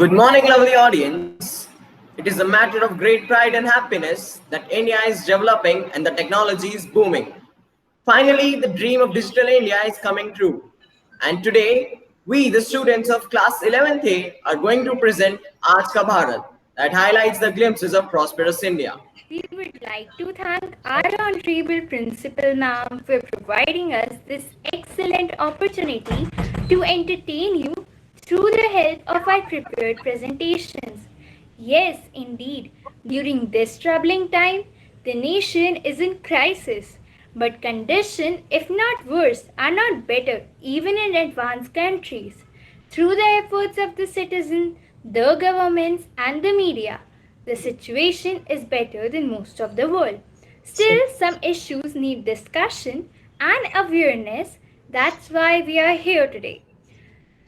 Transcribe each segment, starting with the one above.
Good morning, lovely audience. It is a matter of great pride and happiness that India is developing and the technology is booming. Finally, the dream of digital India is coming true. And today, we, the students of class 11th A, are going to present Aaj Ka Bharat that highlights the glimpses of prosperous India. We would like to thank our Honorable Principal Ma'am for providing us this excellent opportunity to entertain you through the help of our prepared presentations. Yes, indeed, during this troubling time, the nation is in crisis, but conditions, if not worse, are not better even in advanced countries. Through the efforts of the citizen, the governments, and the media, the situation is better than most of the world. Still, some issues need discussion and awareness. That's why we are here today.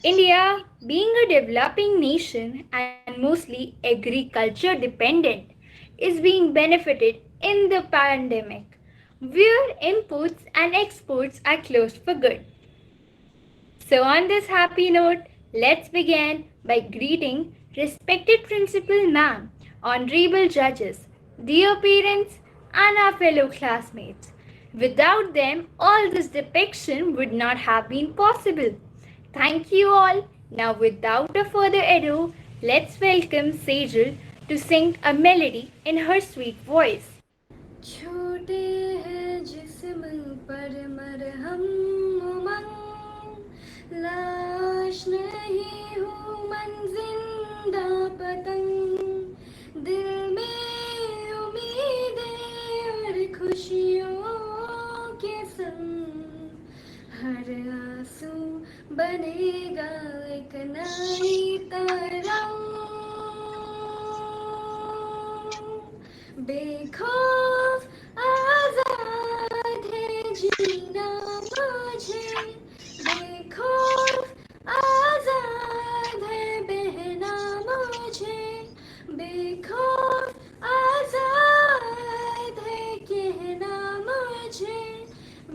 India, being a developing nation and mostly agriculture dependent, is being benefited in the pandemic, where imports and exports are closed for good. So, on this happy note, let's begin by greeting respected Principal Ma'am, honorable judges, dear parents, and our fellow classmates. Without them, all this depiction would not have been possible. Thank you all. Now, without a further ado, let's welcome Sejal to sing a melody in her sweet voice. छोटे हैं जिस्म पर मरहम उमंग लाश नहीं हूँ मन जिंदा पतंग दिल में उम्मीदें और खुशियों के संग हर आंसू बनेगा एक नई तरंग बेखौफ आजाद है जीना मुझे बेखौफ आजाद है बहना मुझे बेखौफ आजाद है कहना मुझे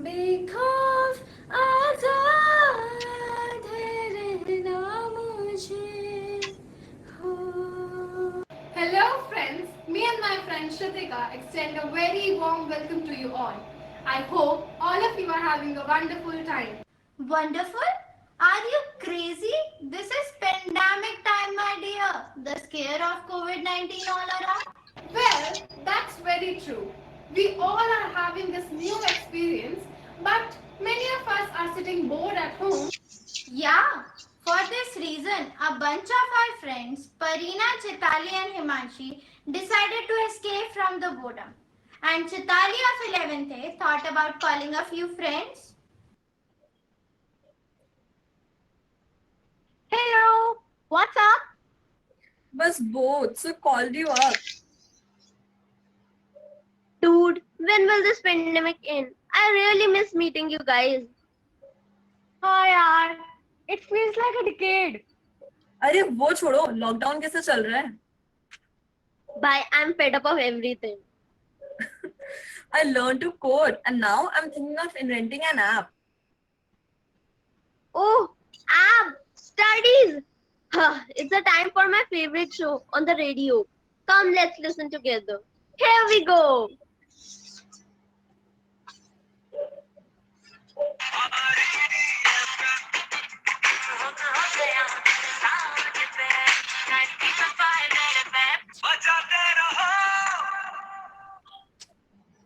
बेखौफ आजाद है रहना मुझे हो Hello friends, me and my friend Shrutika extend a very warm welcome to you all. I hope all of you are having a wonderful time. Wonderful? Are you crazy? This is pandemic time, my dear. The scare of COVID-19 all around. Well, that's very true. We all are having this new experience, but many of us are sitting bored at home. Yeah, for this reason, a bunch of our friends, Parina, Chitali and Himanshi, decided to escape from the boredom. And Chitali of 11th A thought about calling a few friends. Hello, what's up? Was both, so called you up. Dude, when will this pandemic end? I really miss meeting you guys. हाँ यार, it feels like a decade. अरे वो छोड़ो, lockdown कैसे चल रहा है? Bye, I'm fed up of everything. I learned to code and now I'm thinking of inventing an app. Oh, app, studies. It's the time for my favorite show on the radio. Come, let's listen together. Here we go.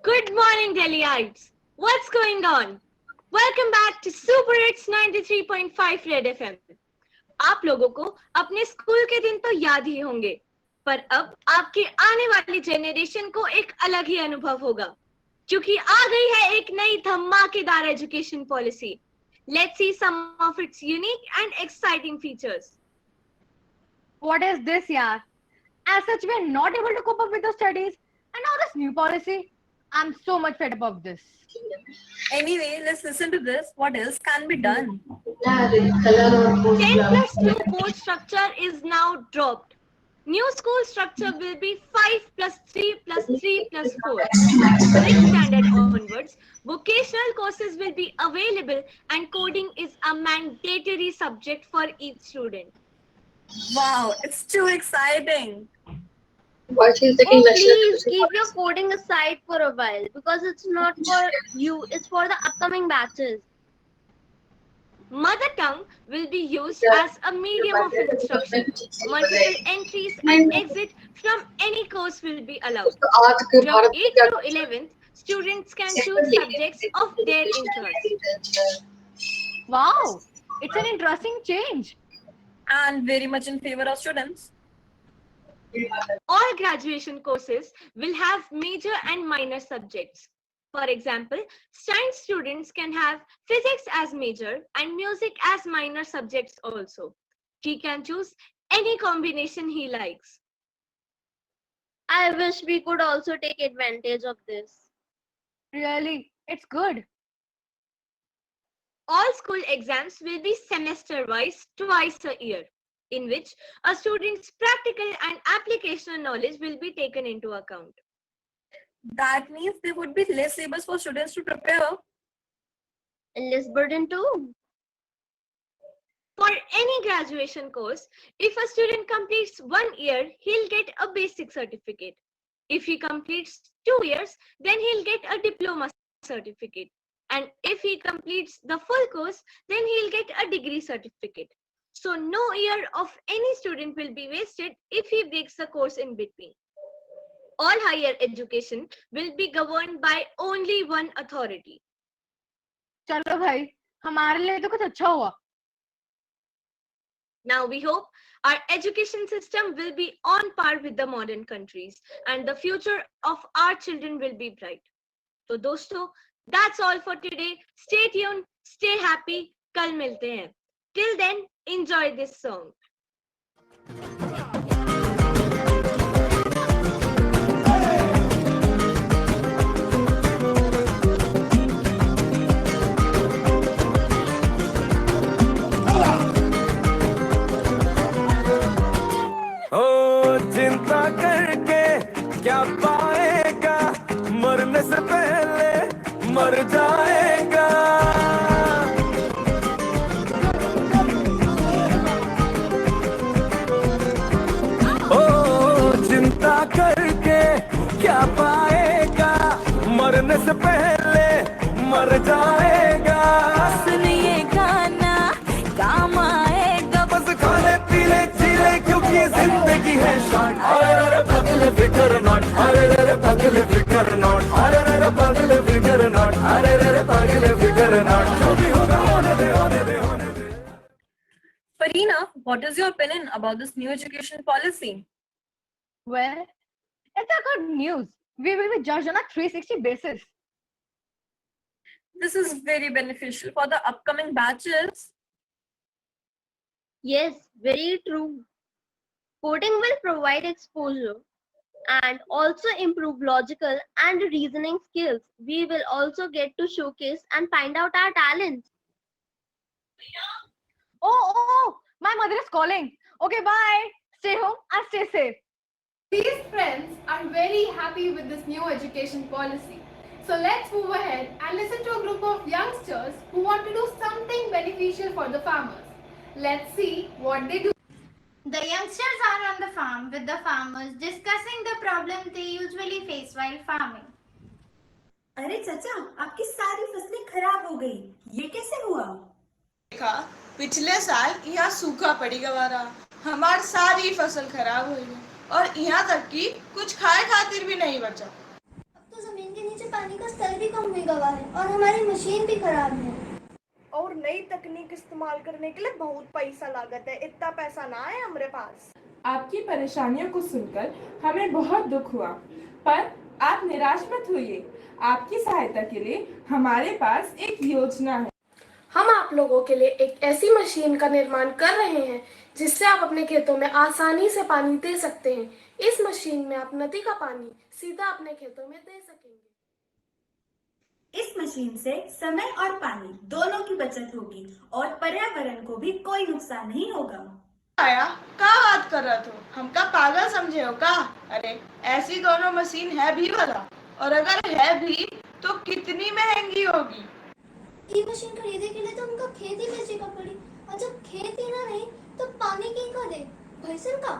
Good morning, Delhiites. What's going on? Welcome back to Super Hits 93.5 Red FM. आप लोगों को अपने school के दिन तो याद ही होंगे, पर अब आपकी आने वाली जेनरेशन को एक अलग ही अनुभव होगा, क्योंकि आ गई है एक नई धमाकेदार education policy. Let's see some of its unique and exciting features. What is this, yaar? As such, we are not able to cope up with the studies, and now this new policy. I'm so much fed up of this. Anyway, let's listen to this. What else can be done? 10 plus 2 code structure is now dropped. New school structure will be 5 plus 3 plus 3 plus 4. Next standard onwards, vocational courses will be available and coding is a mandatory subject for each student. Wow, it's too exciting. Why she's taking Oh, national please literacy keep your policy? coding aside for a while because it's not for you, it's for the upcoming batches. Mother tongue will be used Yeah, as a medium of instruction. Multiple entries and नहीं, exit from any course will be allowed. तो आज के From Bharat में 8th क्या to culture 11th, students can है? choose subjects of their interest. Wow, it's an interesting change. And very much in favor of students. All graduation courses will have major and minor subjects. For example, science students can have physics as major and music as minor subjects also. He can choose any combination he likes. I wish we could also take advantage of this. Really, it's good. All school exams will be semester-wise twice a year, in which a student's practical and applicational knowledge will be taken into account. That means there would be less syllabus for students to prepare. And less burden too. For any graduation course, if a student completes 1 year, he'll get a basic certificate. If he completes 2 years, then he'll get a diploma certificate. And if he completes the full course, then he'll get a degree certificate. So no year of any student will be wasted if he breaks the course in between. All higher education will be governed by only one authority. चलो भाई, हमारे लिए तो कुछ अच्छा हुआ. Now we hope our education system will be on par with the modern countries and the future of our children will be bright. So दोस्तों, that's all for today. Stay tuned, stay happy. कल मिलते हैं. Till then, enjoy this song. चिंता करके क्या पाएगा, मरने से पहले मर जाएगा. चिंता करके क्या पाएगा, मरने से पहले मर जाएगा. सुनिए गाना काम आएगा, बस खाने पीने जीने क्योंकि जिंदगी है शॉर्ट. अरे पगले फिकर नॉट, अरे पगले फिकर नॉट, अरे पगले फिकर नॉट, अरे पगले फिकर नॉट. जो भी होगा होने दे, होने दे, होने दे. Farina, what is your opinion about this new education policy? Well, it's a good news. We will be judged on a 360 basis. This is very beneficial for the upcoming batches. Yes, very true. Coding will provide exposure and also improve logical and reasoning skills. We will also get to showcase and find out our talents. Oh, my mother is calling. Okay, bye. Stay home and stay safe. These friends are very happy with this new education policy. So let's move ahead and listen to a group of youngsters who want to do something beneficial for the farmers. Let's see what they do. The youngsters are on the farm with the farmers discussing the problem they usually face while farming. अरे चाचा, आपकी सारी फसलें खराब हो गई. ये कैसे हुआ? देखा, पिछले साल यहाँ सूखा पड़ी गवा रहा, हमारी सारी फसल खराब हो गई और यहाँ तक कि कुछ खाए खातिर भी नहीं बचा. अब तो जमीन के नीचे पानी का स्तर भी कम हुई गवा है और हमारी मशीन भी खराब है. और नई तकनीक इस्तेमाल करने के लिए बहुत पैसा लागत है. इतना पैसा ना है हमारे पास. आपकी परेशानियों को सुनकर हमें बहुत दुख हुआ, पर आप निराश मत होइए. आपकी सहायता के लिए हमारे पास एक योजना है. हम आप लोगों के लिए एक ऐसी मशीन का निर्माण कर रहे हैं जिससे आप अपने खेतों में आसानी से पानी दे सकते हैं. इस मशीन में आप नदी का पानी सीधा अपने खेतों में दे सकेंगे. इस मशीन से समय और पानी दोनों की बचत होगी और पर्यावरण को भी कोई नुकसान नहीं होगा. आया क्या बात कर रहा था, हमका पागल समझे हो का? अरे ऐसी दोनों मशीन है भी वाला, और अगर है भी तो कितनी महंगी होगी. ये मशीन खरीदने के लिए तो हमको खेत ही बेचेगा पड़ी, और जब खेत ही ना रही तो पानी की करे. भैसन का?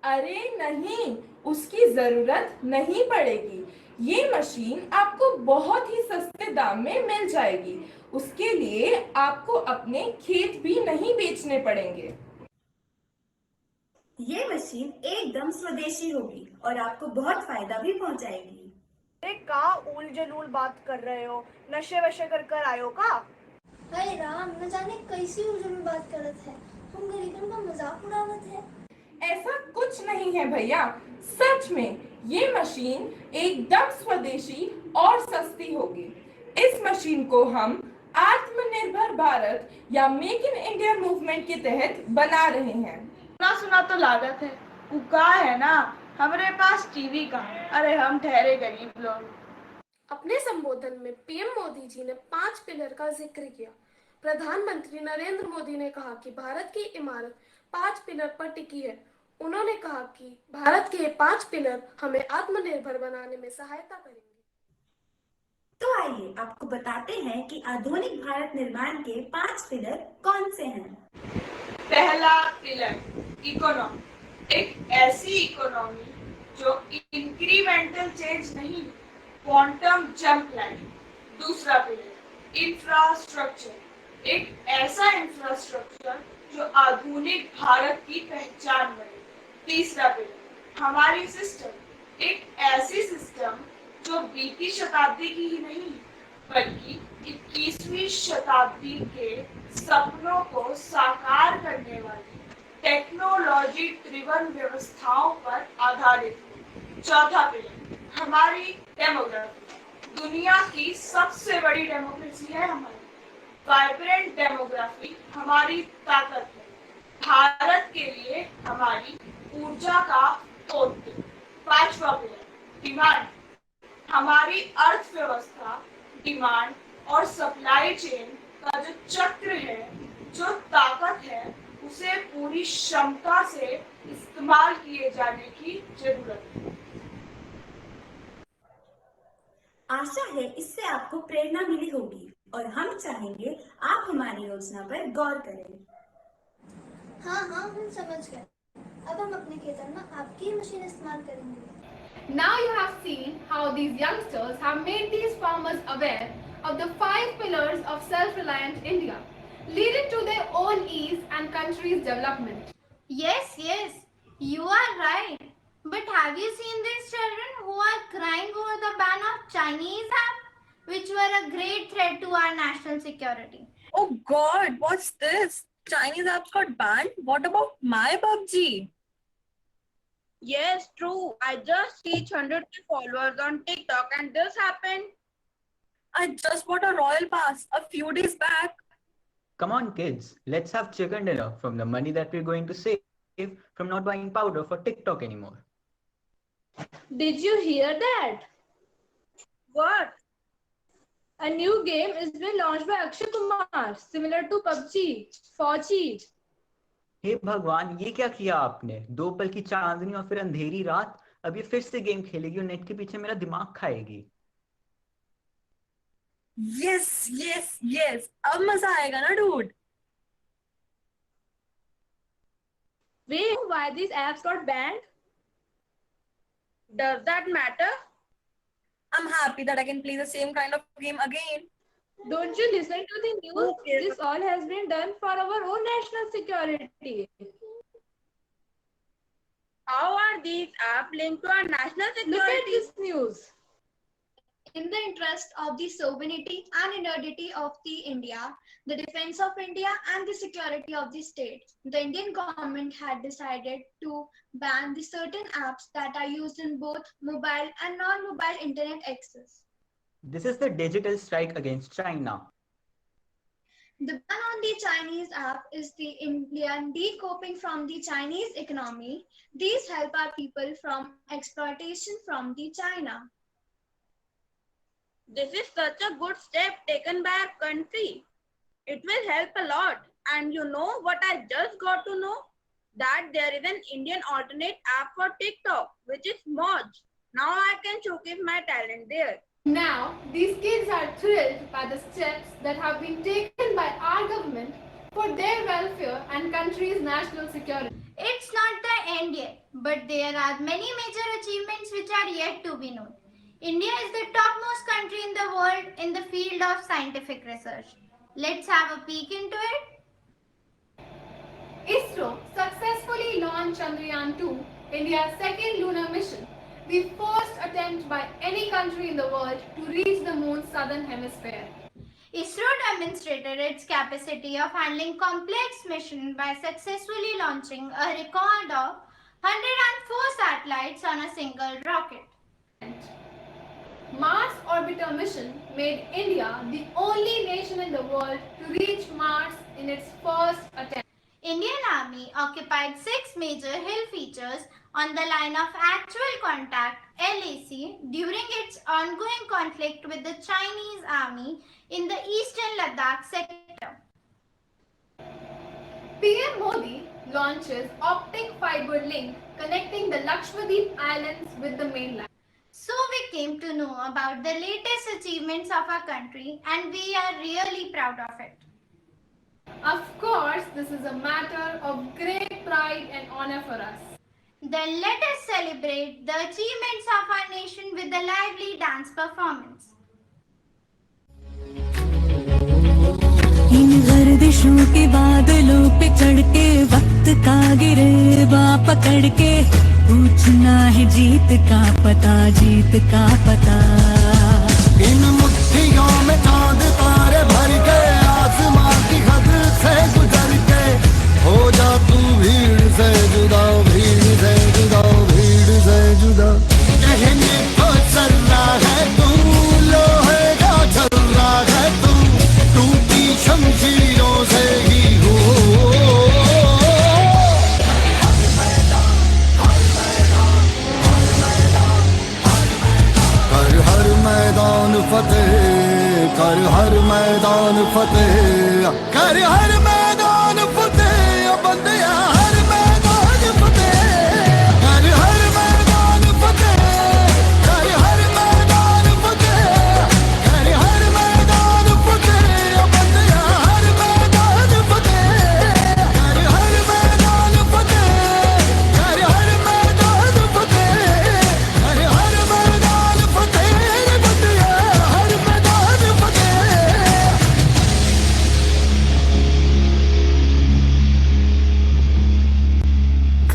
अरे नहीं, उसकी जरूरत नहीं पड़ेगी। ये मशीन आपको बहुत ही सस्ते दाम में मिल जाएगी। उसके लिए आपको अपने खेत भी नहीं बेचने पड़ेंगे। ये मशीन एकदम स्वदेशी होगी और आपको बहुत फायदा भी पहुंचाएगी। का उल जलूल बात कर रहे हो, नशे वशे कर आयो का? हाय राम, न जाने कैसी उर्दू में बात करत है। हम गरीबन का मजाक उड़ावत है। ऐसा कुछ नहीं है भैया, सच में ये मशीन एकदम स्वदेशी और सस्ती होगी। इस मशीन को हम आत्मनिर्भर भारत या मेक इन इंडिया मूवमेंट के तहत बना रहे हैं। सुना तो लागत है, उका है ना, हमारे पास टीवी का। अरे हम ठहरे गरीब लोग। अपने संबोधन में पीएम मोदी जी ने 5 पिलर का जिक्र किया। प्रधानमंत्री नरेंद्र मोदी ने कहा कि भारत की इमारत 5 पिलर पर टिकी है। उन्होंने कहा कि भारत के 5 पिलर हमें आत्मनिर्भर बनाने में सहायता करेंगे। तो आइए आपको बताते हैं कि आधुनिक भारत निर्माण के 5 पिलर कौन से हैं। पहला पिलर इकोनॉमी, एक ऐसी इकोनॉमी जो इंक्रीमेंटल चेंज नहीं, क्वांटम जंप लाएगी। दूसरा पिलर इंफ्रास्ट्रक्चर, एक ऐसा इंफ्रास्ट्रक्चर जो आधुनिक भारत की पहचान बने। तीसरा पिलर हमारी सिस्टम, एक ऐसी सिस्टम जो बीती शताब्दी की ही नहीं बल्कि 21वीं शताब्दी के सपनों को साकार करने वाली टेक्नोलॉजी ड्रिवन व्यवस्थाओं पर आधारित है। चौथा पिलर हमारी डेमोग्राफी, दुनिया की सबसे बड़ी डेमोक्रेसी है हमारी। वाइब्रेंट डेमोग्राफी हमारी ताकत है। भारत के लिए हमारी ऊर्जा का स्रोत। पांचवा पिलर डिमांड, हमारी अर्थव्यवस्था डिमांड और सप्लाई चेन का जो चक्र है, जो ताकत है, उसे पूरी क्षमता से इस्तेमाल किए जाने की जरूरत है। आशा है इससे आपको प्रेरणा मिली होगी और हम चाहेंगे आप हमारी योजना पर गौर करें। हाँ हम समझ गए। अब हम अपने खेतों में आपकी मशीन इस्तेमाल करेंगे। Now you have seen how these youngsters have made these farmers aware of the 5 pillars of self-reliant India, leading to their own ease and country's development. Yes, you are right. But have you seen these children who are crying over the ban of Chinese apps, which were a great threat to our national security? Oh God, what's this? Chinese apps got banned? What about my PUBG? Yes, true. I just reached 100K followers on TikTok and this happened. I just bought a royal pass a few days back. Come on, kids. Let's have chicken dinner from the money that we're going to save from not buying powder for TikTok anymore. Did you hear that? What? A new game is being launched by Akshay Kumar, similar to PUBG, Fauci. हे भगवान, ये क्या किया आपने? 2 पल की चांदनी और फिर अंधेरी रात। अब ये फिर से गेम खेलेगी और नेट के पीछे मेरा दिमाग खाएगी। Yes. अब मजा आएगा ना dude? Wait, why these apps got banned? Does that matter? I'm happy that I can play the same kind of game again. Don't you listen to the news? This all has been done for our own national security. How are these apps linked to our national security? Look at this news. In the interest of the sovereignty and integrity of the India, the defense of India and the security of the state, the Indian government had decided to ban the certain apps that are used in both mobile and non-mobile internet access. This is the digital strike against China. The ban on the Chinese app is the Indian decoupling from the Chinese economy. These help our people from exploitation from the China. This is such a good step taken by our country. It will help a lot. And you know what I just got to know? That there is an Indian alternate app for TikTok, which is Moj. Now I can showcase my talent there. Now, these kids are thrilled by the steps that have been taken by our government for their welfare and country's national security. It's not the end yet, but there are many major achievements which are yet to be known. India is the topmost country in the world in the field of scientific research. Let's have a peek into it. ISRO successfully launched Chandrayaan-2, India's second lunar mission, the first attempt by any country in the world to reach the moon's southern hemisphere. ISRO demonstrated its capacity of handling complex missions by successfully launching a record of 104 satellites on a single rocket. Mars Orbiter mission made India the only nation in the world to reach Mars in its first attempt. Indian Army occupied 6 major hill features on the line of actual contact (LAC) during its ongoing conflict with the Chinese army in the eastern Ladakh sector. PM Modi launches optic fiber link connecting the Lakshadweep Islands with the mainland. So we came to know about the latest achievements of our country and we are really proud of it. Of course, this is a matter of great pride and honor for us. Then let us celebrate the achievements of our nation with a lively dance performance. इन गर्दिशों के बादलों पे चढ़ के वक्त का गिरेबा पकड़ के पूछना है जीत का पता, जीत का पता। इन मुट्ठियों में चांद तारे भर के आसमां की हद से गुजर के हो जा तू भीड़ से जुदा, भीड़ से जुदा, भीड़ से जुदा। कहने को चल रहा है तू, लोहे का चल रहा है तू, टूटी शमशीरों से ही हो। हर मैदान फतेह कर, हर मैदान फतेह कर, हर मैदान फतेह बंदिया, हर मैदान फतेह कर, हर मैदान फतेह कर, हर मैदान फतेह कर, हर मैदान फतेह बंदिया, हर मैदान फतेह कर, हर मैदान फतेह कर, हर मैदान फतेह कर, हर मैदान फतेह बंदिया, हर मैदान फतेह।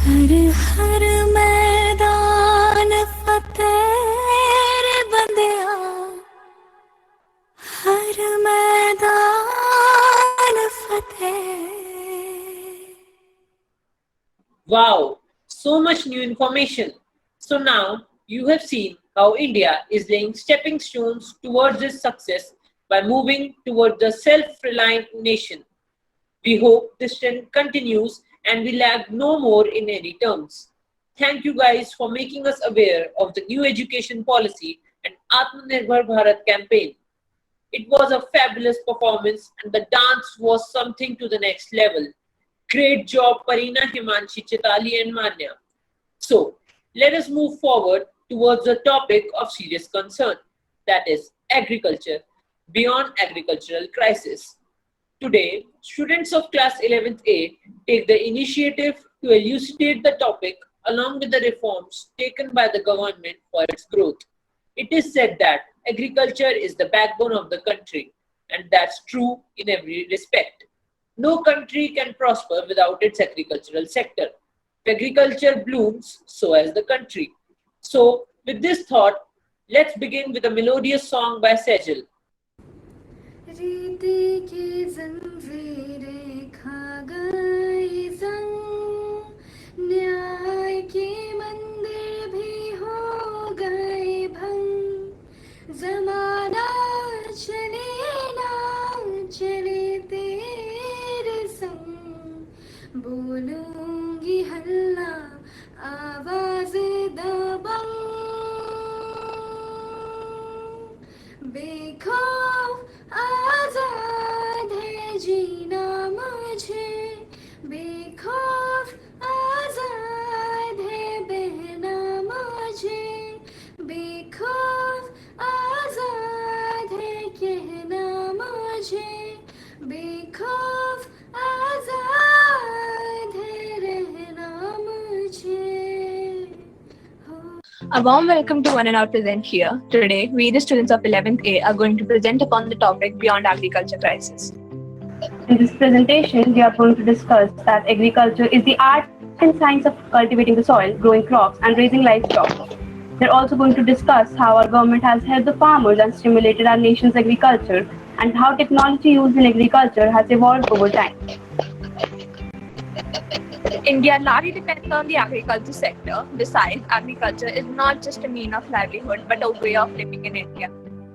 कर हर मैदान फतेह रे बंदिया, हर मैदान फतेह। Wow, so much new information. So now you have seen how India is laying stepping stones towards this success by moving towards the self-reliant nation. We hope this trend continues and we lag no more in any terms. Thank you guys for making us aware of the new education policy and Atmanirbhar Bharat campaign. It was a fabulous performance and the dance was something to the next level. Great job, Parina, Himanshi, Chitali and Manya. So, let us move forward towards the topic of serious concern, that is agriculture, beyond agricultural crisis. Today, students of class 11th A take the initiative to elucidate the topic along with the reforms taken by the government for its growth. It is said that agriculture is the backbone of the country, and that's true in every respect. No country can prosper without its agricultural sector. If agriculture blooms, so has the country. So, with this thought, let's begin with a melodious song by Sejal. रीति की जंजीरें खा गई जंग, न्याय के मंदिर भी हो गए भंग, जमाना चले ना चले तेरे संग, बोलूंगी हल्ला आवाज दबंग, बेखौफ आजाद है जीना मुझे, बेखौफ आजाद है बहना मुझे, बेखौफ आजाद है कहना मुझे, बेखौफ आजाद है रहना A warm welcome to one and all present here. Today, we, the students of 11th A, are going to present upon the topic Beyond Agriculture Crisis. In this presentation, we are going to discuss that agriculture is the art and science of cultivating the soil, growing crops, and raising livestock. We're also going to discuss how our government has helped the farmers and stimulated our nation's agriculture, and how technology used in agriculture has evolved over time. India largely depends on the agriculture sector. Besides, agriculture is not just a means of livelihood, but a way of living in India.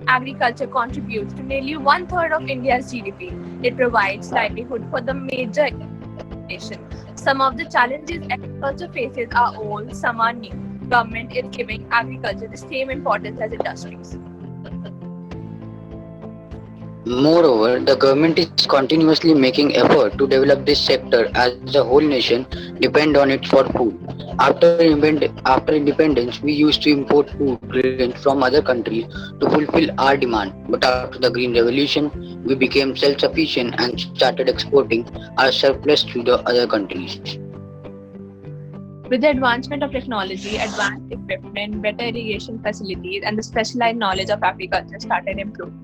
Agriculture contributes to nearly 1/3 of India's GDP. It provides livelihood for the major nation. Some of the challenges agriculture faces are old, some are new. Government is giving agriculture the same importance as industries. Moreover, the government is continuously making effort to develop this sector as the whole nation depend on it for food. After independence, we used to import food grains from other countries to fulfill our demand. But after the Green Revolution, we became self-sufficient and started exporting our surplus to the other countries. With the advancement of technology, advanced equipment, better irrigation facilities, and the specialized knowledge of agriculture started improving.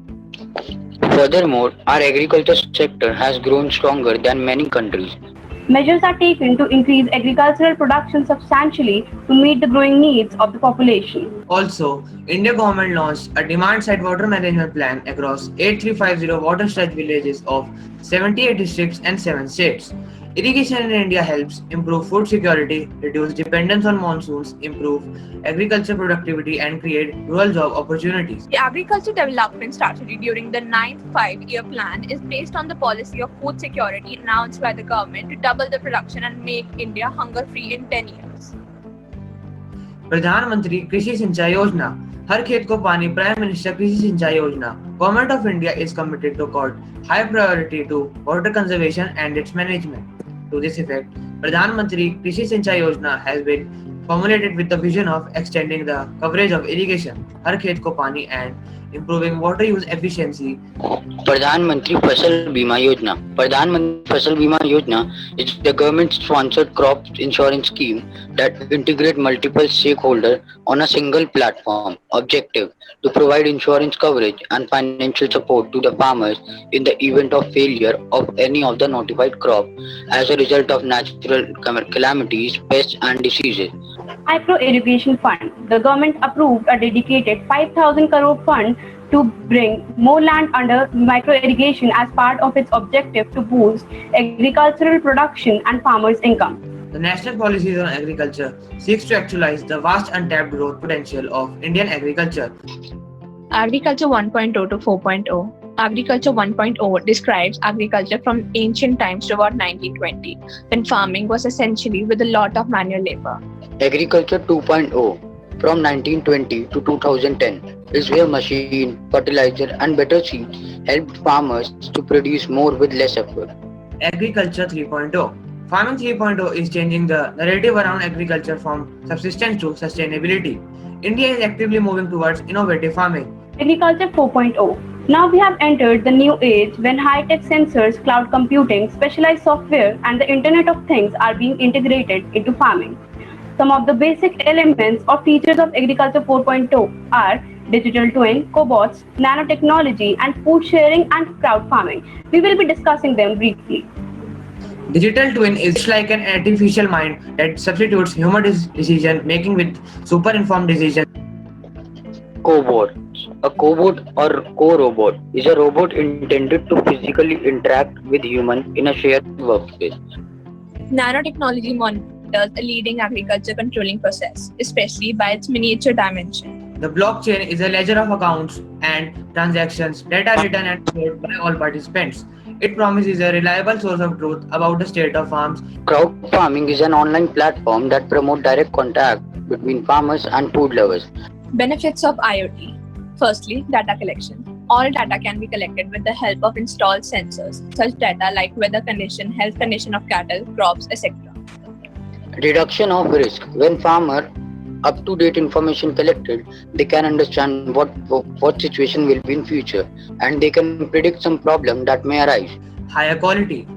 Furthermore, our agriculture sector has grown stronger than many countries. Measures are taken to increase agricultural production substantially to meet the growing needs of the population. Also, India government launched a demand-side water management plan across 8350 water-stretched villages of 78 districts and 7 states. Irrigation in India helps improve food security, reduce dependence on monsoons, improve agriculture productivity, and create rural job opportunities. The agriculture development strategy during the 9th 5-year plan is based on the policy of food security announced by the government to double the production and make India hunger-free in 10 years. प्रधानमंत्री कृषि सिंचाई योजना, हर खेत को पानी, prime minister कृषि सिंचाई योजना. Government of India is committed to accord high priority to water conservation and its management. To this effect, Pradhan Mantri Krishi Sinchai Yojana has been formulated with the vision of extending the coverage of irrigation, Har Khet Ko Pani, and improving water use efficiency. Pradhan Mantri Fasal Bima Yojana. Pradhan Mantri Fasal Bima Yojana is the government-sponsored crop insurance scheme that integrates multiple stakeholders on a single platform. Objective: to provide insurance coverage and financial support to the farmers in the event of failure of any of the notified crop as a result of natural calamities, pests, and diseases. Micro Irrigation Fund. The government approved a dedicated 5,000 crore fund to bring more land under micro irrigation as part of its objective to boost agricultural production and farmers' income. The national policies on agriculture seeks to actualize the vast untapped growth potential of Indian agriculture. Agriculture 1.0 to 4.0. Agriculture 1.0 describes agriculture from ancient times to about 1920, when farming was essentially with a lot of manual labor. Agriculture 2.0 from 1920 to 2010 is where machine, fertilizer, and better seeds helped farmers to produce more with less effort. Agriculture 3.0. Farming 3.0 is changing the narrative around agriculture from subsistence to sustainability. India is actively moving towards innovative farming. Agriculture 4.0. Now we have entered the new age when high-tech sensors, cloud computing, specialized software, and the Internet of Things are being integrated into farming. Some of the basic elements or features of Agriculture 4.0 are digital twin, cobots, nanotechnology, and food sharing and crowd farming. We will be discussing them briefly. Digital twin is like an artificial mind that substitutes human decision making with super informed decision. Cobot. A cobot or co-robot is a robot intended to physically interact with humans in a shared workspace. Nanotechnology monitors a leading agriculture controlling process, especially by its miniature dimension. The blockchain is a ledger of accounts and transactions, data written and stored by all participants. It promises a reliable source of truth about the state of farms. Crowd farming is an online platform that promotes direct contact between farmers and food lovers. Benefits of IoT. Firstly, data collection. All data can be collected with the help of installed sensors. Such data like weather condition, health condition of cattle, crops, etc. Reduction of risk. When farmer up-to-date information collected, they can understand what situation will be in future, and they can predict some problem that may arise. Higher quality.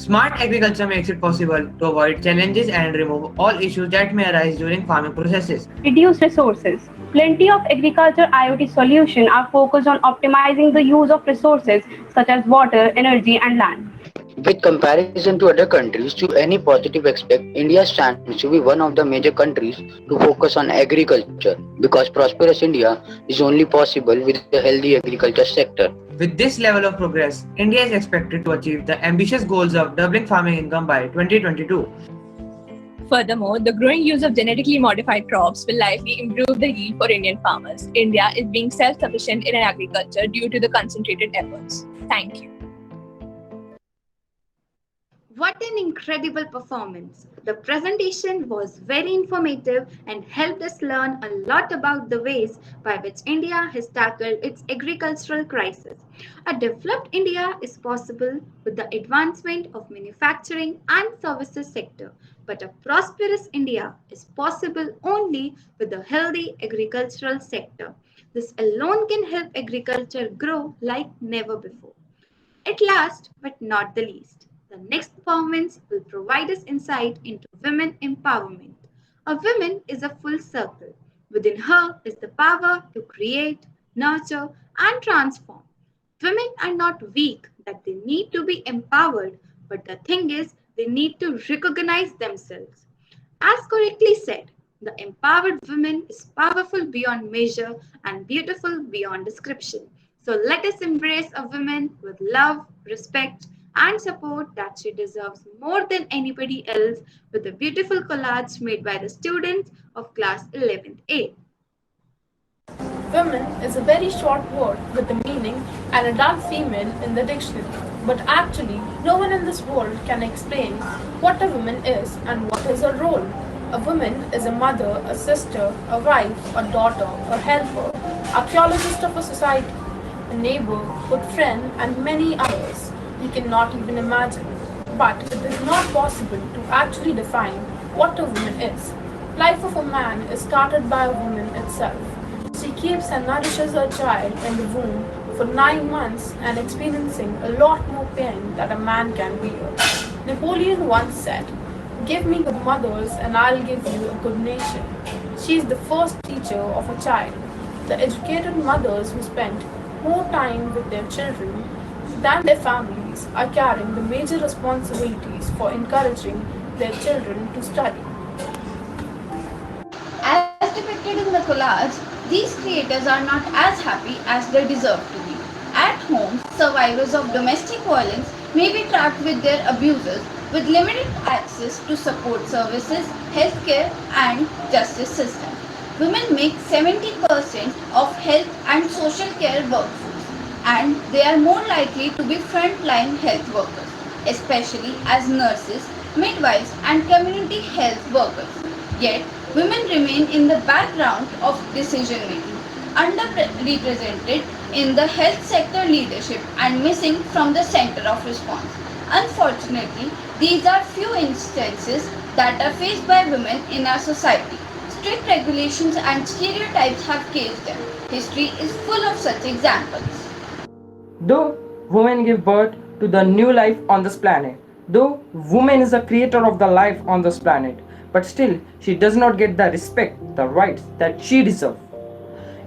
Smart agriculture makes it possible to avoid challenges and remove all issues that may arise during farming processes. Reduce resources. Plenty of agriculture IoT solutions are focused on optimizing the use of resources such as water, energy, and land. With comparison to other countries, to any positive aspect, India stands to be one of the major countries to focus on agriculture because prosperous India is only possible with a healthy agriculture sector. With this level of progress, India is expected to achieve the ambitious goals of doubling farming income by 2022. Furthermore, the growing use of genetically modified crops will likely improve the yield for Indian farmers. India is being self-sufficient in agriculture due to the concentrated efforts. Thank you. What an incredible performance! The presentation was very informative and helped us learn a lot about the ways by which India has tackled its agricultural crisis. A developed India is possible with the advancement of manufacturing and services sector, but a prosperous India is possible only with a healthy agricultural sector. This alone can help agriculture grow like never before. At last, but not the least, the next performance will provide us insight into women empowerment. A woman is a full circle. Within her is the power to create, nurture, and transform. Women are not weak that they need to be empowered, but the thing is, they need to recognize themselves. As correctly said, the empowered woman is powerful beyond measure and beautiful beyond description. So let us embrace a woman with love, respect, and support that she deserves more than anybody else with a beautiful collage made by the students of class 11th A. Women is a very short word with a meaning and adult female in the dictionary. But actually, no one in this world can explain what a woman is and what is her role. A woman is a mother, a sister, a wife, a daughter, a helper, archaeologist of a society, a neighbor, good friend, and many others we cannot even imagine. But it is not possible to actually define what a woman is. Life of a man is started by a woman itself. She keeps and nourishes her child in the womb for 9 months and experiencing a lot more pain that a man can bear. Napoleon once said, "Give me good mothers and I'll give you a good nation." She is the first teacher of a child. The educated mothers who spend more time with their children than their families are carrying the major responsibilities for encouraging their children to study. As depicted in the collage, these creators are not as happy as they deserve to be. At home, survivors of domestic violence may be trapped with their abusers with limited access to support services, healthcare, and justice system. Women make 70% of health and social care workforce, and they are more likely to be frontline health workers, especially as nurses, midwives, and community health workers. Yet, women remain in the background of decision making, underrepresented in the health sector leadership, and missing from the center of response. Unfortunately, these are few instances that are faced by women in our society. Strict regulations and stereotypes have caged them. History is full of such examples. Though women give birth to the new life on this planet, though woman is the creator of the life on this planet, but still she does not get the respect, the rights that she deserves.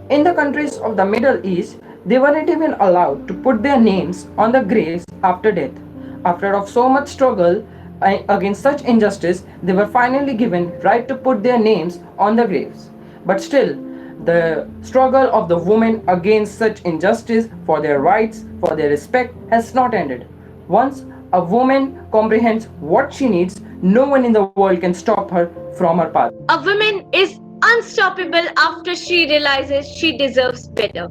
In the countries of the Middle East, they weren't even allowed to put their names on the graves after death. After of so much struggle against such injustice, they were finally given right to put their names on the graves. But still, the struggle of the women against such injustice for their rights, for their respect has not ended. Once a woman comprehends what she needs, no one in the world can stop her from her path. A woman is unstoppable after she realizes she deserves better.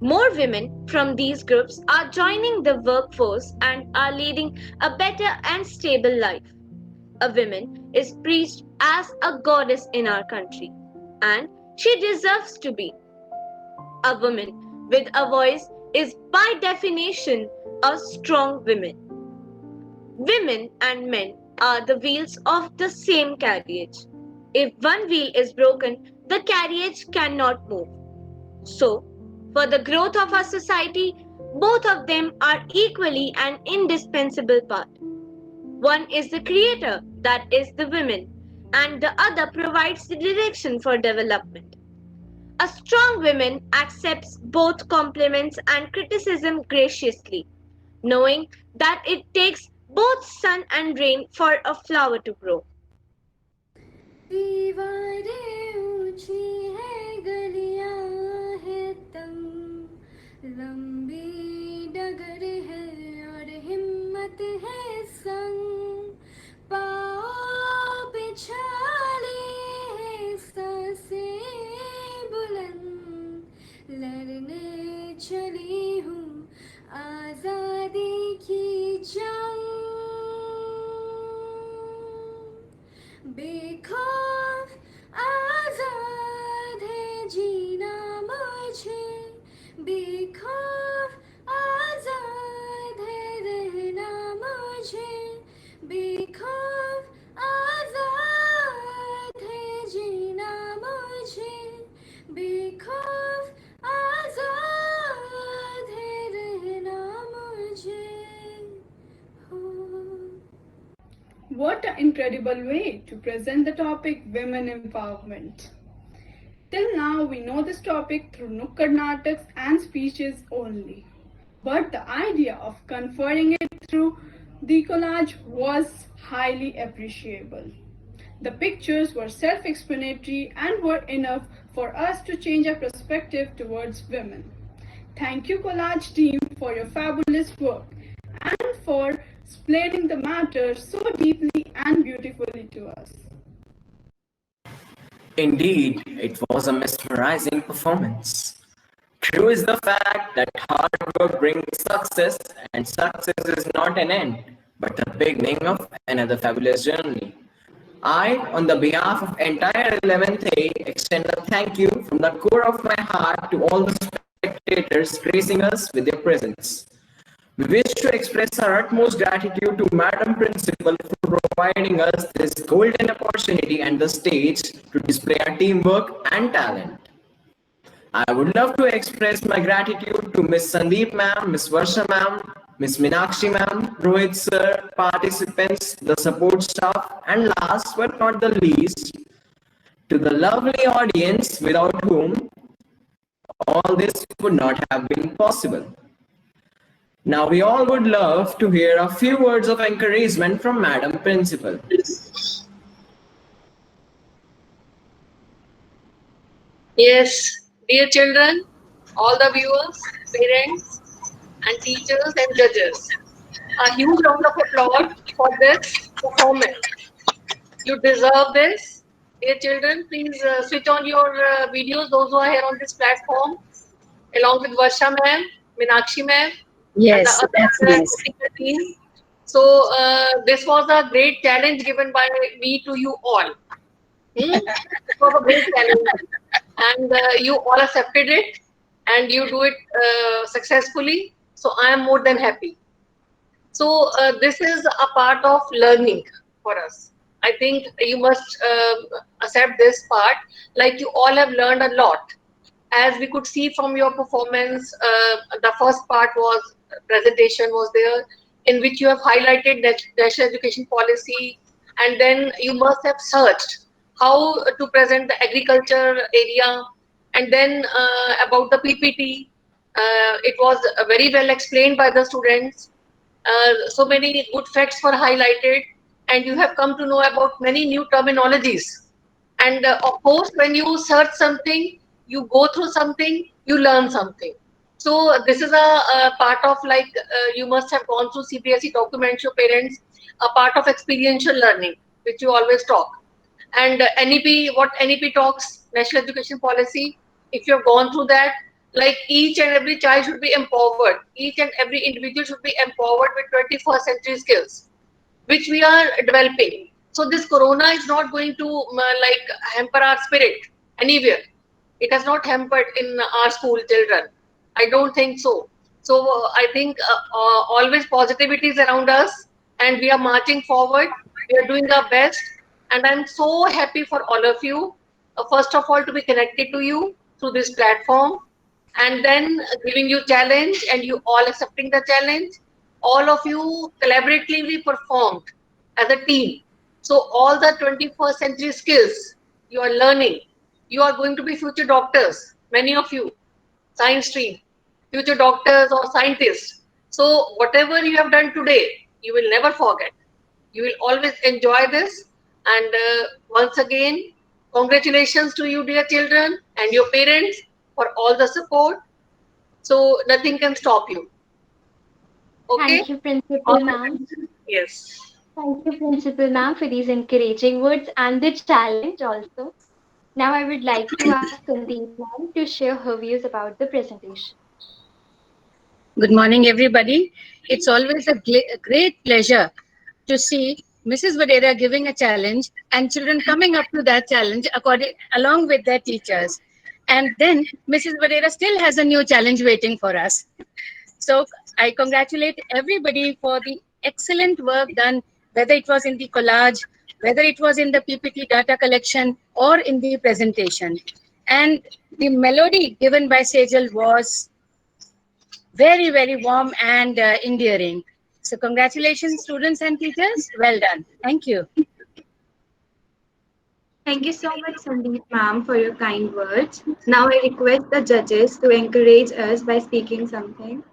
More women from these groups are joining the workforce and are leading a better and stable life. A woman is preached as a goddess in our country, and she deserves to be. A woman with a voice is by definition a strong woman. Women and men are the wheels of the same carriage. If one wheel is broken, the carriage cannot move. So, for the growth of our society, both of them are equally an indispensable part. One is the creator, that is the women, and the other provides the direction for development. A strong woman accepts both compliments and criticism graciously, knowing that it takes both sun and rain for a flower to grow. दीवारें ऊंची है गलियां है तंग लंबी डगर है और हिम्मत है संग पाँव पिछाड़ी है सांसें बुलंद लड़ने चली हूँ आजादी की जंग बेखौफ आजाद है जीना मुझे बेखौफ आजाद है रहना मुझे बेखौफ आजाद है जीना मुझे बेखौफ आजाद है रहना मुझे What an incredible way to present the topic women empowerment. Till now, we know this topic through Nukkad Nataks and speeches only. But the idea of conferring it through the collage was highly appreciable. The pictures were self-explanatory and were enough for us to change our perspective towards women. Thank you, collage team, for your fabulous work and for explaining the matter so deeply and beautifully to us. Indeed, it was a mesmerizing performance. True is the fact that hard work brings success, and success is not an end, but the beginning of another fabulous journey. I, on the behalf of entire 11th A, extend a thank you from the core of my heart to all the spectators gracing us with their presence. We wish to express our utmost gratitude to Madam Principal for providing us this golden opportunity and the stage to display our teamwork and talent. I would love to express my gratitude to Ms. Sandeep ma'am, Ms. Varsha ma'am, Ms. Minakshi ma'am, Rohit sir, participants, the support staff, and last but not the least, to the lovely audience without whom all this would not have been possible. Now we all would love to hear a few words of encouragement from Madam Principal. Yes, dear children, all the viewers, parents, and teachers and judges, a huge round of applause for this performance. You deserve this. Dear children, please switch on your videos, those who are here on this platform, along with Varsha ma'am, Minakshi ma'am, Yes, and the that's other nice. team. So this was a great challenge given by me to you all. It was a great challenge, and you all accepted it, and you do it successfully. So I am more than happy. So this is a part of learning for us. I think you must accept this part. Like you all have learned a lot. As we could see from your performance, the first part was presentation was there, in which you have highlighted national education policy, and then you must have searched how to present the agriculture area, and then about the PPT. It was very well explained by the students. So many good facts were highlighted, and you have come to know about many new terminologies. And of course, when you search something, you go through something, you learn something. So this is a part of like you must have gone through CBSE documents, your parents, a part of experiential learning, which you always talk. And NEP, what NEP talks, National Education Policy, if you have gone through that, like each and every child should be empowered. Each and every individual should be empowered with 21st century skills, which we are developing. So this corona is not going to like hamper our spirit anywhere. It has not hampered in our school children. I don't think so. So I think always positivity is around us, and we are marching forward. We are doing our best, and I'm so happy for all of you. First of all, to be connected to you through this platform, and then giving you challenge and you all accepting the challenge. All of you collaboratively performed as a team. So all the 21st century skills you are learning, you are going to be future doctors, many of you, science stream, future doctors or scientists. So whatever you have done today, you will never forget. You will always enjoy this. And once again, congratulations to you, dear children, and your parents for all the support. So nothing can stop you. Okay? Thank you, Principal Ma'am. Yes. Thank you, Principal Ma'am, for these encouraging words and the challenge also. Now I would like to ask Sandeep Ma'am to share her views about the presentation. Good morning, everybody. It's always a great pleasure to see Mrs. Vadera giving a challenge and children coming up to that challenge along with their teachers. And then Mrs. Vadera still has a new challenge waiting for us. So I congratulate everybody for the excellent work done, whether it was in the collage, whether it was in the PPT data collection or in the presentation. And the melody given by Sejal was very, very warm and endearing. So congratulations, students and teachers. Well done. Thank you. Thank you so much, Sandeep Ma'am, for your kind words. Now I request the judges to encourage us by speaking something.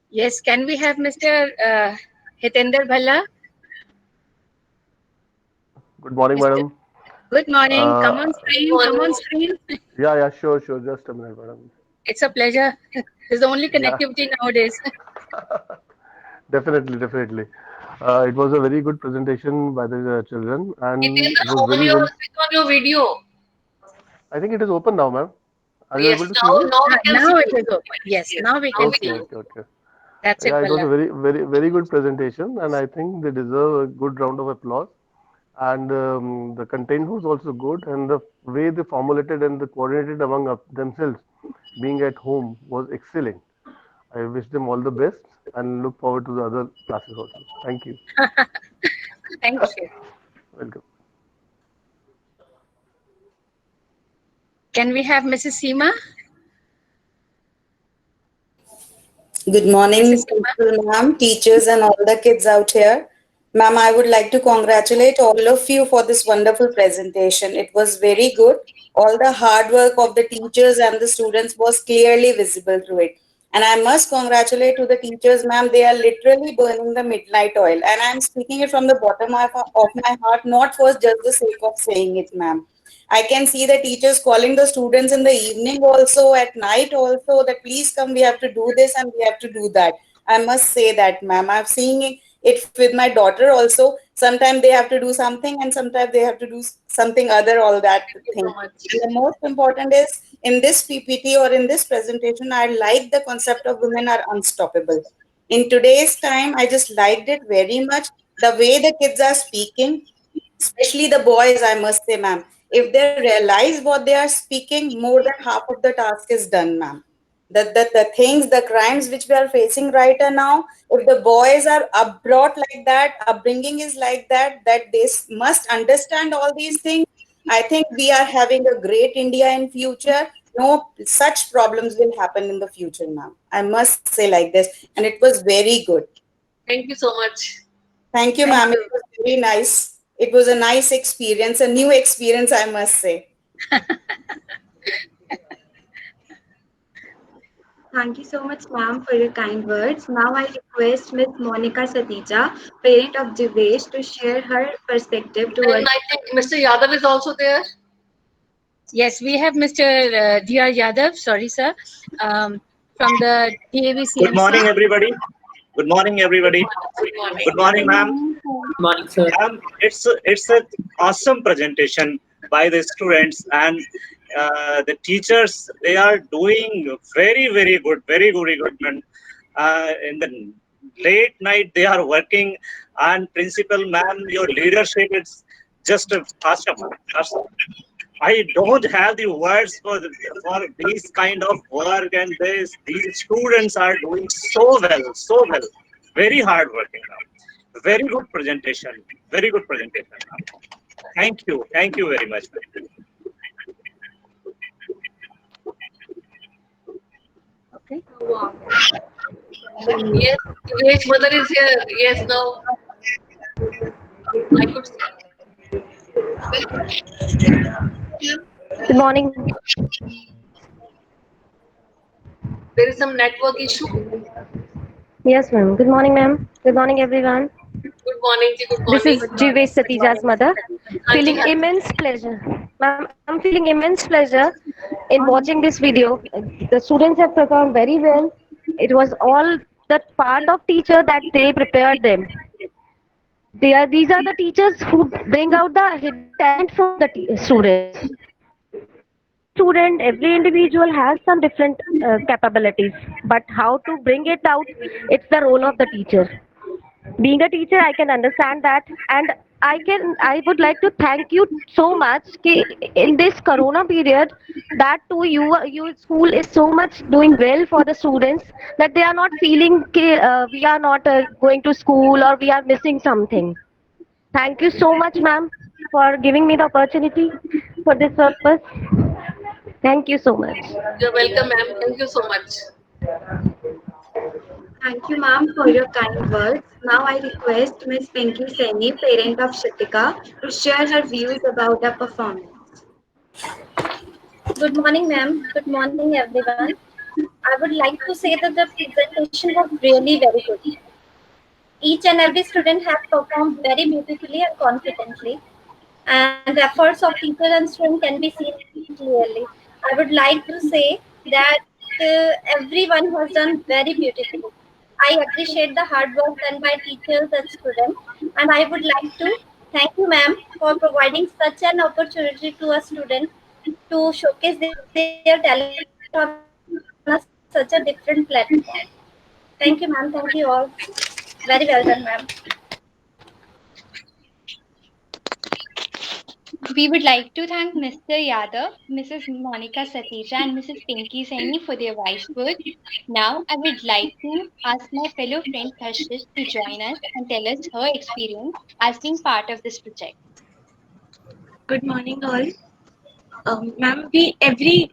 Yes, can we have Mr. Hitender Bhalla? Good morning, madam. Good morning. Come on screen. Come on screen. Yeah, sure. Just a minute, madam. It's a pleasure. It's the only connectivity nowadays. Definitely. It was a very good presentation by the children, and it was on very your, well. on your video. I think it is open now, ma'am. Are you Yes, able to now, see it? now we can Now see it is open. Yes, now we can see. Okay. That's it, Yeah, it was a Bhalla. very good presentation, and I think they deserve a good round of applause. And the content was also good, and the way they formulated and they coordinated among themselves, being at home, was excellent. I wish them all the best and look forward to the other classes also. Thank you. Thank you. Welcome. Can we have Mrs. Seema? Good morning, Principal Ma'am, teachers and all the kids out here. Ma'am, I would like to congratulate all of you for this wonderful presentation. It was very good. All the hard work of the teachers and the students was clearly visible through it. And I must congratulate to the teachers, ma'am. They are literally burning the midnight oil. And I'm speaking it from the bottom of my heart, not for just the sake of saying it, ma'am. I can see the teachers calling the students in the evening also, at night also, that please come, we have to do this and we have to do that. I must say that, ma'am. I'm seeing it with my daughter also. Sometimes they have to do something and sometimes they have to do something other, all that thing. And the most important is, in this PPT or in this presentation, I like the concept of women are unstoppable. In today's time, I just liked it very much. The way the kids are speaking, especially the boys, I must say, ma'am. If they realize what they are speaking, more than half of the task is done, ma'am. The things, the crimes which we are facing right now, if the boys are brought like that, upbringing is like that they must understand all these things, I think we are having a great India in future. No such problems will happen in the future, ma'am. I must say like this. And it was very good. Thank you so much. Thank you, ma'am. It was very nice. It was a nice experience, a new experience, I must say. Thank you so much, ma'am, for your kind words. Now I request Ms. Monica Satija, parent of Jivesh, to share her perspective towards. And I think Mr. Yadav is also there. Yes, we have Mr. D.R. Yadav, sorry, sir, from the DAVCMC. Good morning, everybody. Good morning, everybody. Good morning, ma'am. Good morning, sir. It's an awesome presentation by the students and the teachers. They are doing very good. And, in the late night, they are working. And principal, ma'am, your leadership is just awesome. I don't have the words for this kind of work, and these students are doing so well, very hard working now. Very good presentation. Thank you. Thank you very much. Okay. Yes, Vivek's mother is here. Yes, now I could see. Good morning. There is some network issue. Yes, ma'am. Good morning, ma'am. Good morning, everyone. Good morning, ji. Good This morning. is Jivesh Satija's mother. Hanji, Feeling hanji. immense pleasure. Ma'am, I'm feeling immense pleasure in watching this video. The students have performed very well. It was all the part of teacher that they prepared them. These are the teachers who bring out the hidden talent from the students. Student, every individual has some different capabilities, but how to bring it out, it's the role of the teacher. Being a teacher, I can understand that, and I would like to thank you so much कि in this corona period, that too your school is so much doing well for the students that they are not feeling we are not going to school or we are missing something. Thank you so much, ma'am, for giving me the opportunity for this purpose. Thank you so much. You're welcome, ma'am. Thank you so much. Thank you, ma'am, for your kind words. Now I request Ms. Pinky Saini, parent of Shatika, to share her views about the performance. Good morning, ma'am. Good morning, everyone. I would like to say that the presentation was really very good. Each and every student has performed very beautifully and confidently, and the efforts of teacher and student can be seen clearly. I would like to say that everyone has done very beautifully. I appreciate the hard work done by teachers and students, and I would like to thank you, ma'am, for providing such an opportunity to a student to showcase their talent on such a different platform. Thank you, ma'am. Thank you all. Very well done, ma'am. We would like to thank Mr. Yadav, Mrs. Monica Satija, and Mrs. Pinky Saini for their wise words. Now, I would like to ask my fellow friend Kashish to join us and tell us her experience as being part of this project. Good morning, all. Ma'am, every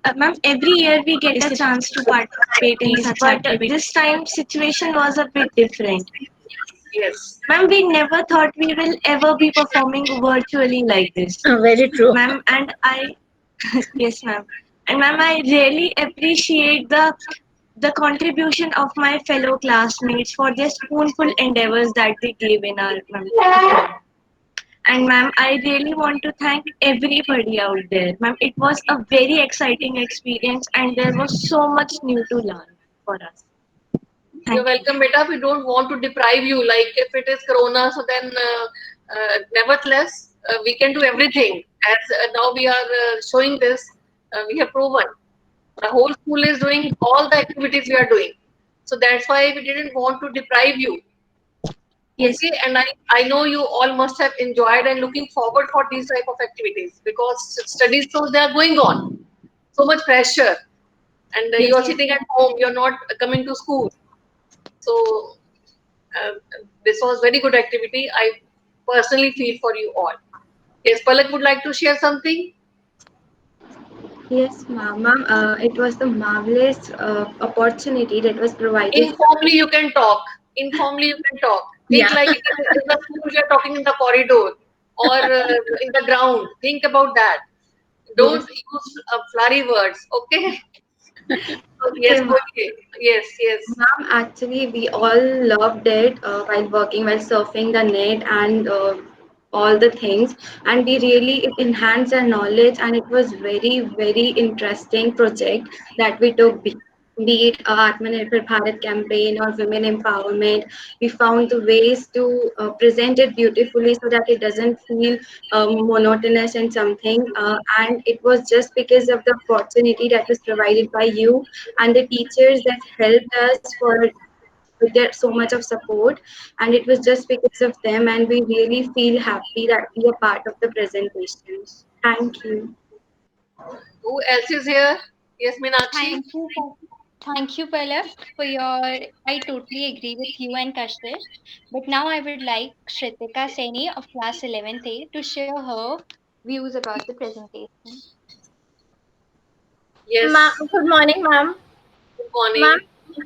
year we get a chance to participate in such activities. This time situation was a bit different. Yes. Ma'am, we never thought we will ever be performing virtually like this. Very true. Ma'am, and I, yes, ma'am. And ma'am, I really appreciate the contribution of my fellow classmates for their spoonful endeavors that they gave in our ma'am. And ma'am, I really want to thank everybody out there. Ma'am, it was a very exciting experience and there was so much new to learn for us. You're welcome, beta. We don't want to deprive you. Like if it is corona, so then nevertheless, we can do everything. As now we are showing this, we have proven. The whole school is doing all the activities we are doing. So that's why we didn't want to deprive you. Yes. Okay, and I know you all must have enjoyed and looking forward for these type of activities because studies, so they are going on. So much pressure. And you are sitting at home, you're not coming to school. So this was very good activity. I personally feel for you all. Yes, Palak would like to share something. Yes, ma'am. It was the marvelous opportunity that was provided. Informally, you can talk. Informally, you can talk. Think like in the school, you are talking in the corridor or in the ground. Think about that. Don't use flowery words. Okay. Yes, ma'am. okay. Yes, yes. Ma'am, actually, we all loved it while working, while surfing the net and all the things. And we really enhanced our knowledge and it was very, very interesting project that we took. Be it Atmanirbhar Bharat campaign or women empowerment, we found the ways to present it beautifully so that it doesn't feel monotonous and something. And it was just because of the opportunity that was provided by you and the teachers that helped us for with their so much of support, and it was just because of them, and we really feel happy that we are part of the presentations. Thank you. Who else is here? Yes, Meenakshi. Thank you, Palak, for your. I totally agree with you and Kashish. But now I would like Shritika Saini of class 11th A to share her views about the presentation. Yes. Good morning, ma'am. Good morning. Ma'am,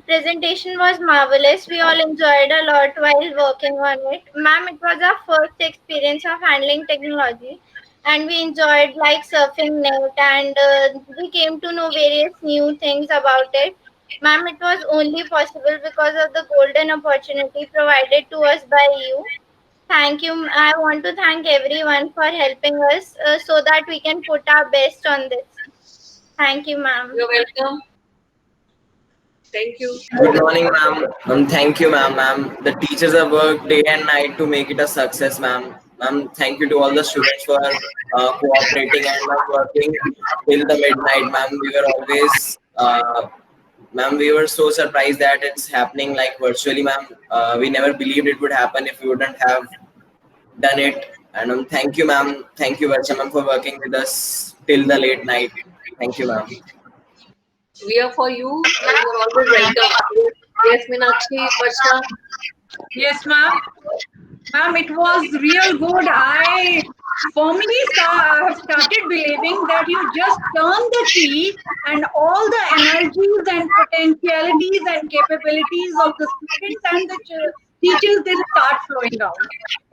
presentation was marvelous. We all enjoyed a lot while working on it. Ma'am, it was our first experience of handling technology, and we enjoyed like surfing net, and we came to know various new things about it. Ma'am, it was only possible because of the golden opportunity provided to us by you. Thank you. I want to thank everyone for helping us so that we can put our best on this. Thank you, ma'am. You're welcome. Thank you. Good morning, ma'am. Thank you, ma'am. Ma'am, the teachers have worked day and night to make it a success, ma'am. Ma'am, thank you to all the students for cooperating and working till the midnight, ma'am. We were always, ma'am, we were so surprised that it's happening like virtually, ma'am. We never believed it would happen if we wouldn't have done it. And thank you, ma'am. Thank you, Varsha, ma'am, for working with us till the late night. Thank you, ma'am. We are for you. And you're always welcome. Yes, Meenakshi, Varsha. Yes, ma'am. Ma'am, it was real good. I firmly have started believing that you just turn the key and all the energies and potentialities and capabilities of the students and the teachers, they start flowing out.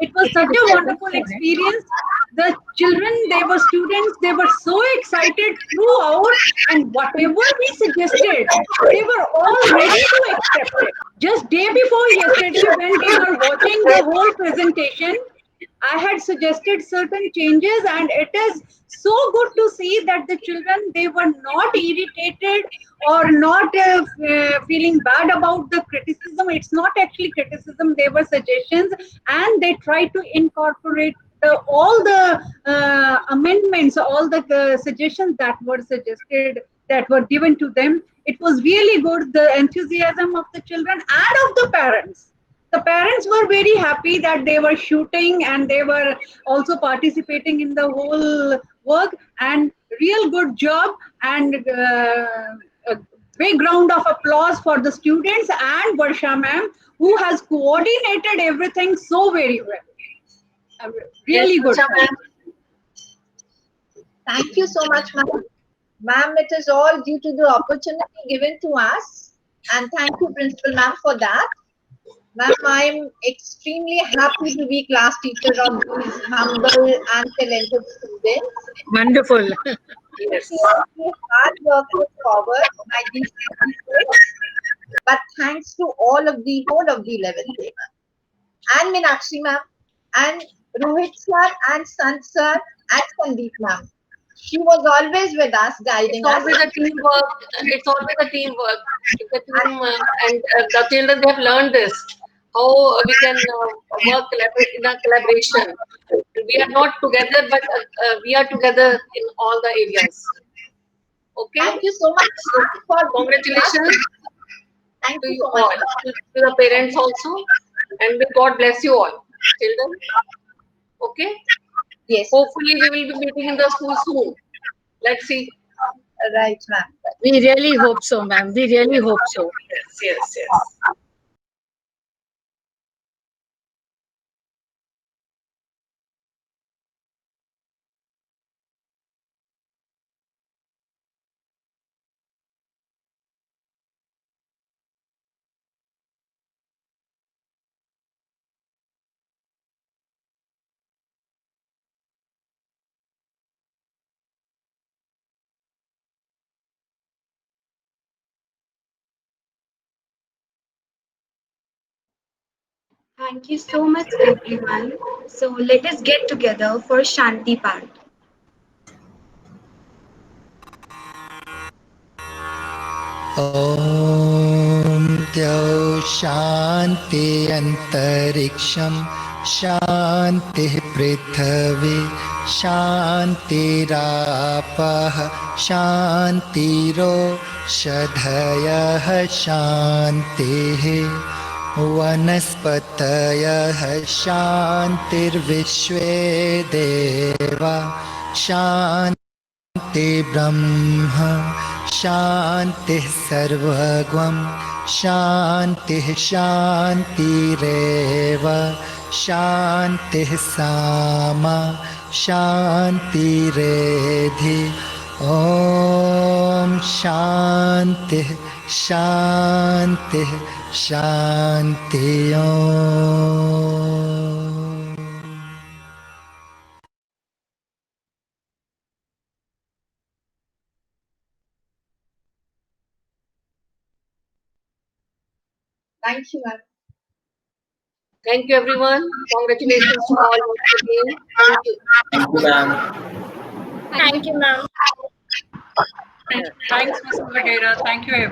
It was such a wonderful experience. The children, they were students, they were so excited throughout, and whatever we suggested, they were all ready to accept it. Just day before yesterday, when we were watching the whole presentation, I had suggested certain changes, and it is so good to see that the children, they were not irritated or not feeling bad about the criticism. It's not actually criticism, they were suggestions, and they tried to incorporate all the amendments, all the suggestions that were suggested, that were given to them. It was really good, the enthusiasm of the children and of the parents. The parents were very happy that they were shooting and they were also participating in the whole work, and real good job, and a big round of applause for the students and Varsha ma'am, who has coordinated everything so very well. Really Yes, good. Varsha ma'am. Thank you so much, ma'am. Ma'am, it is all due to the opportunity given to us. And thank you, Principal ma'am, for that. Ma'am, I'm extremely happy to be class teacher of these humble and talented students. Wonderful. Yes. Hard work was forward by these students, but thanks to all of the whole of the 11th grade, and Meenakshi ma'am, and Rohit sir, and Sant sir, and Sandeep ma'am. She was always with us, guiding It's always us. a teamwork. It's always a teamwork. It's a team, and the children, they have learned this. How we can work in a collaboration. We are not together, but we are together in all the areas. Okay. Thank you so much for Congratulations Thank to you you so all, much. to the parents also, and may God bless you all, children. Okay. Yes. Hopefully, we will be meeting in the school soon. Let's see. Right, ma'am. We really hope so, ma'am. We really hope so. Yes, yes. Thank you so much, everyone. So let us get together for Shanti part. ॐ द्यौ शान्ति अन्तरिक्षं शान्तिः पृथिवी शान्तिरापः शान्तिरोषधयः शान्तिः वनस्पतयः शान्तिर्विश्वे देवा शान्ति ब्रह्म शान्तिः सर्वगं शान्तिः शान्तिरेव शान्तिः सामा शान्तिरेधि ॐ शान्तिः शान्तिः शान्ति ॐ Thank you, ma'am. Thank you, everyone. Congratulations to all once again. Thank you. Thank you, ma'am. Thank you, ma'am. Thanks, Mr. Vadera. Thank you, everyone.